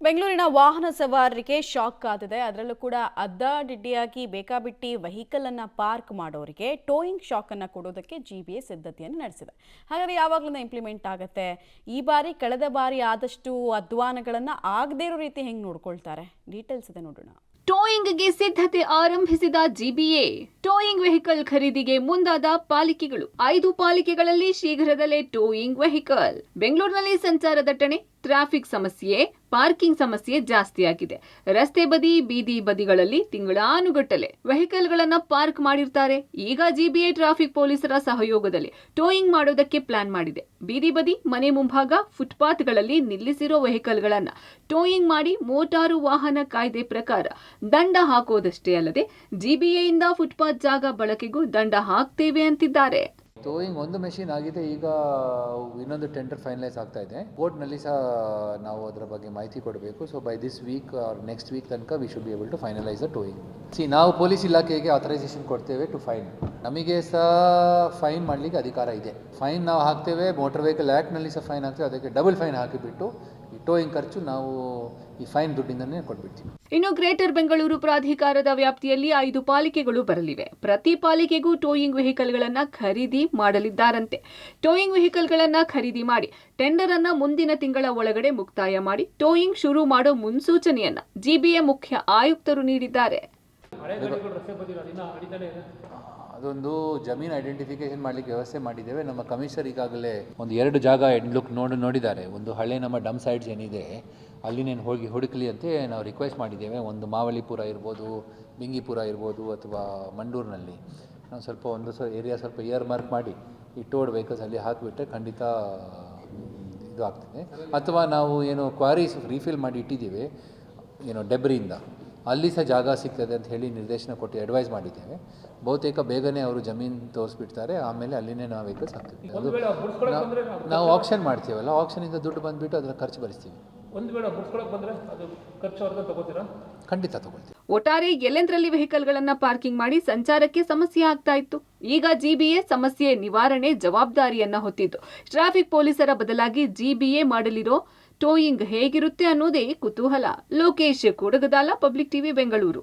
ಬೆಂಗಳೂರಿನ ವಾಹನ ಸವಾರರಿಗೆ ಶಾಕ್ ಆದಿದೆ. ಅದರಲ್ಲೂ ಕೂಡ ಅಡ್ಡಾದಿಡ್ಡಿಯಾಗಿ ಬೇಕಾಬಿಟ್ಟಿ ವೆಹಿಕಲ್ ಅನ್ನ ಪಾರ್ಕ್ ಮಾಡೋರಿಗೆ ಟೋಯಿಂಗ್ ಶಾಕ್ ಅನ್ನ ಕೊಡೋದಕ್ಕೆ ಜಿಬಿಎ ಸಿದ್ಧತೆಯನ್ನು ನಡೆಸಿದೆ. ಹಾಗಾದ್ರೆ ಯಾವಾಗಲಿಂದ ಇಂಪ್ಲಿಮೆಂಟ್ ಆಗುತ್ತೆ? ಈ ಬಾರಿ ಕಳೆದ ಬಾರಿ ಆದಷ್ಟು ಅಧ್ವಾನಗಳನ್ನ ಆಗದೇ ಇರೋ ರೀತಿ ಹೆಂಗೆ ನೋಡ್ಕೊಳ್ತಾರೆ? ಡೀಟೇಲ್ಸ್ ಇದೆ ನೋಡೋಣ. ಟೋಯಿಂಗ್ಗೆ ಸಿದ್ಧತೆ ಆರಂಭಿಸಿದ ಜಿಬಿಎ. ಟೋಯಿಂಗ್ ವೆಹಿಕಲ್ ಖರೀದಿಗೆ ಮುಂದಾದ ಪಾಲಿಕೆಗಳು. 5 ಪಾಲಿಕೆಗಳಲ್ಲಿ ಶೀಘ್ರದಲ್ಲೇ ಟೋಯಿಂಗ್ ವೆಹಿಕಲ್. ಬೆಂಗಳೂರಿನಲ್ಲಿ ಸಂಚಾರ ದಟ್ಟಣೆ, ಟ್ರಾಫಿಕ್ ಸಮಸ್ಯೆ, ಪಾರ್ಕಿಂಗ್ ಸಮಸ್ಯೆ ಜಾಸ್ತಿಯಾಗಿದೆ. ರಸ್ತೆ ಬದಿ, ಬೀದಿ ಬದಿಗಳಲ್ಲಿ ತಿಂಗಳಾನುಗಟ್ಟಲೆ ವೆಹಿಕಲ್ಗಳನ್ನ ಪಾರ್ಕ್ ಮಾಡಿರ್ತಾರೆ. ಈಗ ಜಿಬಿಎ ಟ್ರಾಫಿಕ್ ಪೊಲೀಸರ ಸಹಯೋಗದಲ್ಲಿ ಟೋಯಿಂಗ್ ಮಾಡೋದಕ್ಕೆ ಪ್ಲಾನ್ ಮಾಡಿದೆ. ಬೀದಿ ಬದಿ, ಮನೆ ಮುಂಭಾಗ, ಫುಟ್ಪಾತ್ಗಳಲ್ಲಿ ನಿಲ್ಲಿಸಿರೋ ವೆಹಿಕಲ್ಗಳನ್ನ ಟೋಯಿಂಗ್ ಮಾಡಿ ಮೋಟಾರು ವಾಹನ ಕಾಯ್ದೆ ಪ್ರಕಾರ ದಂಡ ಹಾಕೋದಷ್ಟೇ ಅಲ್ಲದೆ ಜಿಬಿಎಯಿಂದ ಫುಟ್ಪಾತ್ ಜಾಗ ಬಳಕೆಗೂ ದಂಡ ಹಾಕ್ತೇವೆ ಅಂತಿದ್ದಾರೆ. ಟೋಯಿಂಗ್ ಒಂದು ಮೆಷಿನ್ ಆಗಿದೆ. ಈಗ ಇನ್ನೊಂದು ಟೆಂಡರ್ ಫೈನಲೈಸ್ ಆಗ್ತಾ ಇದೆ. ಬೋರ್ಡ್ನಲ್ಲಿ ಸಹ ನಾವು ಅದರ ಬಗ್ಗೆ ಮಾಹಿತಿ ಕೊಡಬೇಕು. So by this week or next week ತನಕ we should be able to finalise the towing. ನಾವು ಪೊಲೀಸ್ ಇಲಾಖೆಗೆ ಆಥರೈಸೇಷನ್ ಕೊಡ್ತೇವೆ ಟು ಫೈನ್. ನಮಗೆ ಸಹ ಫೈನ್ ಮಾಡಲಿಕ್ಕೆ ಅಧಿಕಾರ ಇದೆ. ಫೈನ್ ನಾವು ಹಾಕ್ತೇವೆ. ಮೋಟರ್ ವೆಹಿಕಲ್ ಆ್ಯಕ್ಟ್ನಲ್ಲಿ ಸಹ ಫೈನ್ ಹಾಕ್ತೇವೆ. ಅದಕ್ಕೆ ಡಬಲ್ ಫೈನ್ ಹಾಕಿಬಿಟ್ಟು ಈ ಟೋಯಿಂಗ್ ಖರ್ಚು ನಾವು ಈ ಫೈನ್ ದುಡ್ಡಿಂದನೇ ಕೊಟ್ಬಿಡ್ತೀವಿ. ಇನ್ನು ಗ್ರೇಟರ್ ಬೆಂಗಳೂರು ಪ್ರಾಧಿಕಾರದ ವ್ಯಾಪ್ತಿಯಲ್ಲಿ 5 ಪಾಲಿಕೆಗಳು ಬರಲಿವೆ. ಪ್ರತಿ ಪಾಲಿಕೆಗೂ ಟೋಯಿಂಗ್ ವೆಹಿಕಲ್ಗಳನ್ನ ಖರೀದಿ ಮಾಡಲಿದ್ದಾರಂತೆ. ಟೋಯಿಂಗ್ ವೆಹಿಕಲ್ಗಳನ್ನ ಖರೀದಿ ಮಾಡಿ ಟೆಂಡರ್ ಅನ್ನ ಮುಂದಿನ ತಿಂಗಳ ಒಳಗಡೆ ಮುಕ್ತಾಯ ಮಾಡಿ ಟೋಯಿಂಗ್ ಶುರು ಮಾಡೋ ಮುನ್ಸೂಚನೆಯನ್ನ ಜಿಬಿಎ ಮುಖ್ಯ ಆಯುಕ್ತರು ನೀಡಿದ್ದಾರೆ. ಅದೊಂದು ಜಮೀನು ಐಡೆಂಟಿಫಿಕೇಶನ್ ಮಾಡಲಿಕ್ಕೆ ವ್ಯವಸ್ಥೆ ಮಾಡಿದ್ದೇವೆ. ನಮ್ಮ ಕಮಿಷನರ್ ಈಗಾಗಲೇ ಒಂದು 2 ಜಾಗ ನೋಡಿದ್ದಾರೆ. ಒಂದು ಹಳೆ ನಮ್ಮ ಡಂಪ್ ಸೈಟ್ಸ್ ಏನಿದೆ ಅಲ್ಲಿ ನಾನು ಹೋಗಿ ಹುಡುಕಲಿ ಅಂತ ನಾವು ರಿಕ್ವೆಸ್ಟ್ ಮಾಡಿದ್ದೇವೆ. ಒಂದು ಮಾವಳಿಪುರ ಇರ್ಬೋದು, ಬಿಂಗಿಪುರ ಇರ್ಬೋದು, ಅಥವಾ ಮಂಡೂರಿನಲ್ಲಿ ನಾವು ಸ್ವಲ್ಪ ಏರಿಯಾ ಸ್ವಲ್ಪ ಇಯರ್ ಮಾರ್ಕ್ ಮಾಡಿ ಈ ಟೋಡ್ ವೆಹಿಕಲ್ಸ್ ಅಲ್ಲಿ ಹಾಕಿಬಿಟ್ರೆ ಖಂಡಿತ ಇದು ಆಗ್ತದೆ. ಅಥವಾ ನಾವು ಏನು ಕ್ವಾರೀಸ್ ರೀಫಿಲ್ ಮಾಡಿ ಇಟ್ಟಿದ್ದೀವಿ ಡೆಬ್ರಿಯಿಂದ, ಅಲ್ಲಿ ಸಹ ಜಾಗ ಸಿಗ್ತದೆ ಅಂತ ಹೇಳಿ ನಿರ್ದೇಶನ ಕೊಟ್ಟು ಅಡ್ವೈಸ್ ಮಾಡಿದ್ದೇವೆ. ಬಹುತೇಕ ಬೇಗನೆ ಅವರು ಜಮೀನು ತೋರಿಸ್ಬಿಡ್ತಾರೆ. ಆಮೇಲೆ ಅಲ್ಲಿನೇ ನಾವು ವೆಹಿಕಲ್ಸ್ ಹಾಕ್ತೀವಿ. ಅದು ನಾವು ಆಕ್ಷನ್ ಮಾಡ್ತೀವಲ್ಲ, ಆಕ್ಷನಿಂದ ದುಡ್ಡು ಬಂದುಬಿಟ್ಟು ಅದರ ಖರ್ಚು ಭರಿಸ್ತೀವಿ. ಒಂದು ವೇಳೆ ಬುಡ್ಸ್ಕೊಳಕ್ಕೆ ಬಂದರೆ ಅದು ಖರ್ಚು ಅವ್ರನ್ನ ತಗೋತೀರಾ? ಖಂಡಿತ ತಗೊಳ್ತೀವಿ. ಒಟ್ಟಾರೆ ಎಲ್ಲೆಂದರಲ್ಲಿ ವೆಹಿಕಲ್ಗಳನ್ನ ಪಾರ್ಕಿಂಗ್ ಮಾಡಿ ಸಂಚಾರಕ್ಕೆ ಸಮಸ್ಯೆ ಆಗ್ತಾ ಇತ್ತು. ಈಗ ಜಿಬಿಎ ಸಮಸ್ಯೆ ನಿವಾರಣೆ ಜವಾಬ್ದಾರಿಯನ್ನ ಹೊತ್ತಿದ್ದು ಟ್ರಾಫಿಕ್ ಪೊಲೀಸರ ಬದಲಾಗಿ ಜಿಬಿಎ ಮಾಡಲಿರೋ ಟೋಯಿಂಗ್ ಹೇಗಿರುತ್ತೆ ಅನ್ನೋದೇ ಕುತೂಹಲ. Lokesh Kudagadala, public TV, Bengaluru.